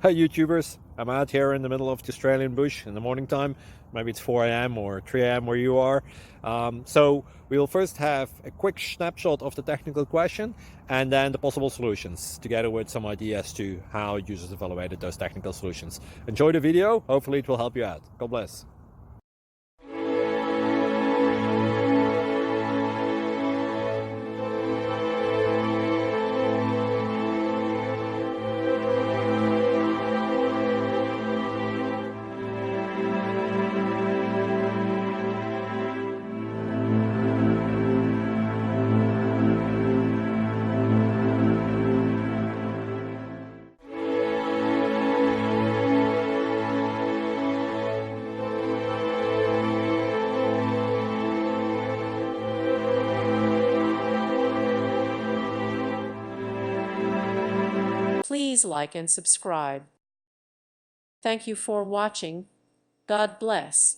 Hi YouTubers, I'm out here in the middle of the Australian bush in the morning time. Maybe it's 4 a.m. or 3 a.m. where you are. So we'll first have a quick snapshot of the technical question and then the possible solutions, together with some ideas to how users evaluated those technical solutions. Enjoy the video, hopefully it will help you out. God bless. Please like and subscribe. Thank you for watching. God bless.